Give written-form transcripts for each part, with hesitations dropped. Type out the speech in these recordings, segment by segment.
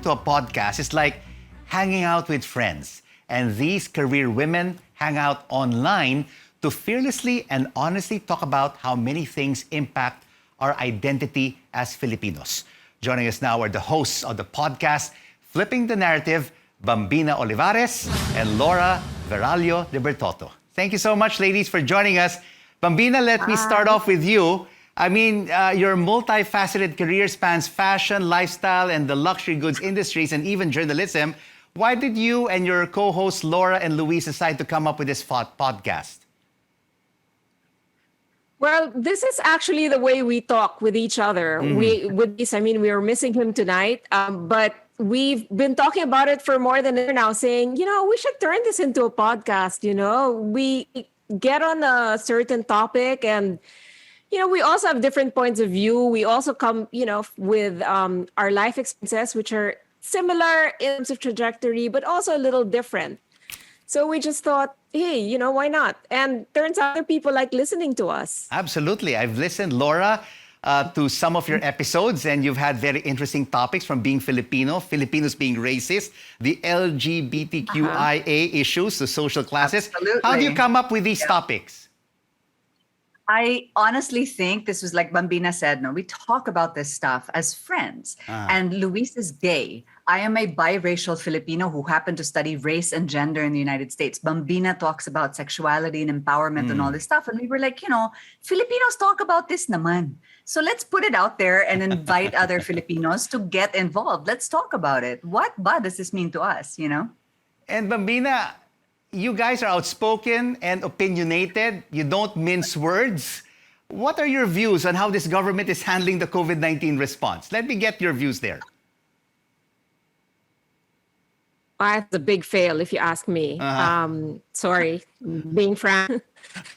to a podcast is like hanging out with friends. And these career women hang out online to fearlessly and honestly talk about how many things impact our identity as Filipinos. Joining us now are the hosts of the podcast, Flipping the Narrative, Bambina Olivares and Laura Verallo de Bertotto. Thank you so much, ladies, for joining us. Bambina, let me start off with you. I mean, your multifaceted career spans fashion, lifestyle, and the luxury goods industries, and even journalism. Why did you and your co-hosts Laura and Luis decide to come up with this podcast? Well, this is actually the way we talk with each other. We were missing him tonight, but we've been talking about it for more than a year now, saying, we should turn this into a podcast. We get on a certain topic, and we also have different points of view. We also come, with our life experiences, which are similar in terms of trajectory, but also a little different. So we just thought, hey, why not? And turns out other people like listening to us. Absolutely. I've listened, Laura, to some of your episodes, and you've had very interesting topics, from being Filipino, Filipinos being racist, the LGBTQIA issues, the social classes. Absolutely. How do you come up with these topics? I honestly think this was like Bambina said, we talk about this stuff as friends. And Luis is gay. I am a biracial Filipino who happened to study race and gender in the United States. Bambina talks about sexuality and empowerment and all this stuff. And we were like, Filipinos talk about this naman. So let's put it out there and invite other Filipinos to get involved. Let's talk about it. What does this mean to us, And Bambina, you guys are outspoken and opinionated. You don't mince words. What are your views on how this government is handling the COVID-19 response? Let me get your views there. That's a big fail, if you ask me. Sorry, being frank.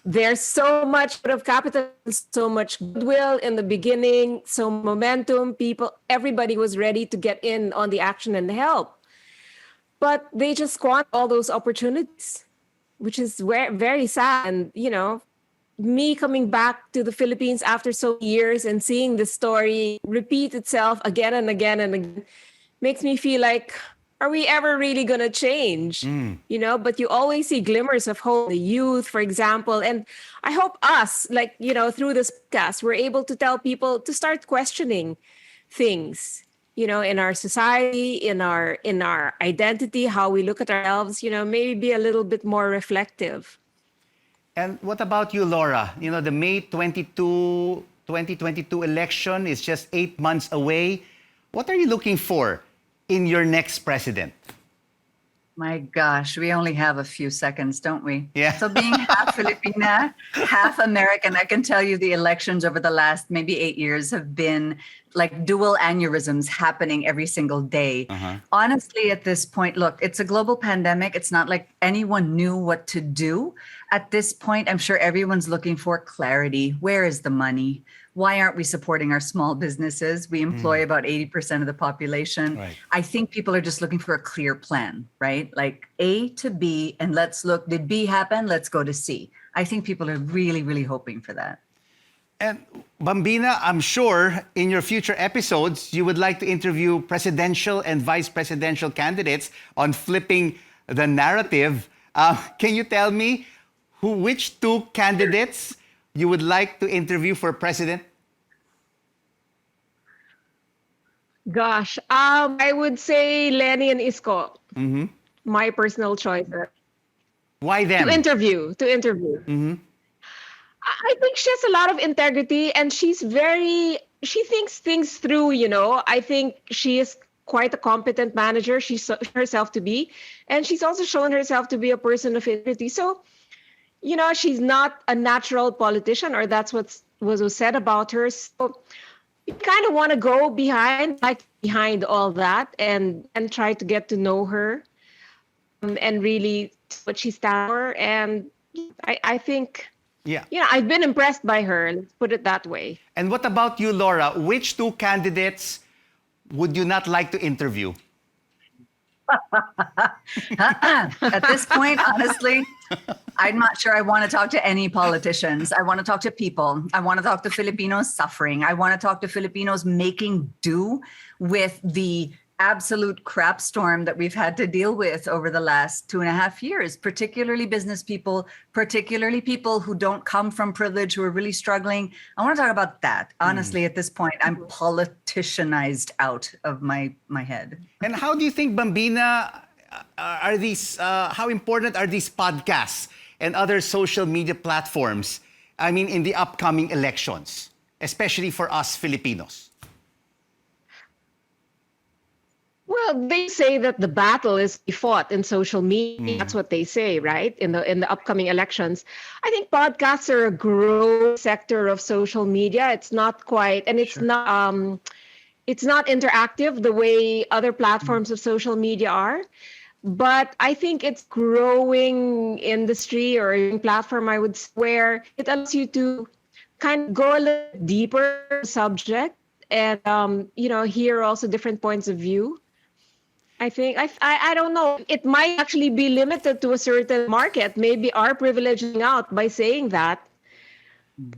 There's so much of capital, so much goodwill in the beginning, so momentum, everybody was ready to get in on the action and help. But they just squander all those opportunities, which is very sad. And, me coming back to the Philippines after so many years and seeing the story repeat itself again and again and again makes me feel like, are we ever really going to change? But you always see glimmers of hope, the youth, for example. And I hope us, through this podcast, we're able to tell people to start questioning things, in our society, in our identity, how we look at ourselves, maybe be a little bit more reflective. And what about you, Laura? The May 2022 election is just 8 months away. What are you looking for in your next president? My gosh, we only have a few seconds, don't we? Yeah. So being half Filipina, half American, I can tell you the elections over the last maybe 8 years have been like dual aneurysms happening every single day. Honestly, at this point, look, it's a global pandemic. It's not like anyone knew what to do. At this point, I'm sure everyone's looking for clarity. Where is the money? Why aren't we supporting our small businesses? We employ about 80% of the population. Right. I think people are just looking for a clear plan, right? Like A to B, and let's look, did B happen? Let's go to C. I think people are really, really hoping for that. And Bambina, I'm sure in your future episodes, you would like to interview presidential and vice presidential candidates on flipping the narrative. Can you tell me which two candidates you would like to interview for president? Gosh, I would say Lenny and Isko. My personal choice. Why them? To interview. I think she has a lot of integrity, and she thinks things through, I think she is quite a competent manager. She's herself to be, and she's also shown herself to be a person of integrity. So, she's not a natural politician, or that's what was said about her. So you kind of want to go behind all that and try to get to know her, and really what she stands for. And I think, I've been impressed by her. Let's put it that way. And what about you, Laura? Which two candidates would you not like to interview? At this point, honestly, I'm not sure I want to talk to any politicians. I want to talk to people. I want to talk to Filipinos suffering. I want to talk to Filipinos making do with the absolute crap storm that we've had to deal with over the last 2.5 years, particularly business people, particularly people who don't come from privilege, who are really struggling. I want to talk about that. Honestly, at this point, I'm politicianized out of my head. And how do you think, Bambina, are these, how important are these podcasts and other social media platforms, I mean, in the upcoming elections, especially for us Filipinos? Well, they say that the battle is fought in social media. That's what they say, right? In the upcoming elections. I think podcasts are a growing sector of social media. It's not quite, and it's not interactive the way other platforms of social media are. But I think it's growing industry or a platform, I would say, where it allows you to kind of go a little deeper subject and hear also different points of view. I think I don't know. It might actually be limited to a certain market. Maybe are privileging out by saying that.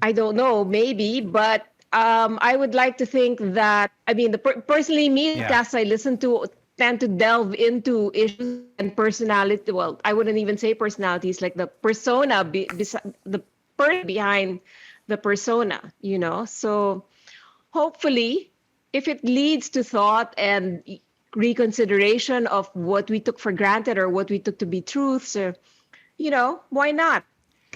I don't know, maybe, but I would like to think that, I mean, personally, me, podcasts I listen to tend to delve into issues and personality. Well, I wouldn't even say personalities, like the persona, the person behind the persona, So hopefully, if it leads to thought and reconsideration of what we took for granted or what we took to be truths, why not?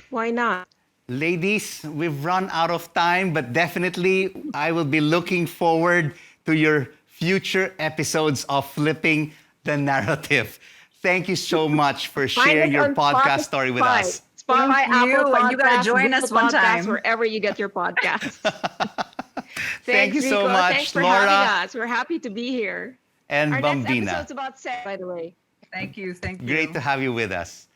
Why not? Ladies, we've run out of time, but definitely I will be looking forward to your future episodes of Flipping the Narrative. Thank you so much for sharing your podcast story with us. Spotify, Apple Podcasts, and you got to join us one time. Wherever you get your podcasts. Thank you so Rico. much, Thanks for Laura. having us. We're happy to be here. And Our Bambina. next episode's about sex, by the way. Thank you. Great to have you with us.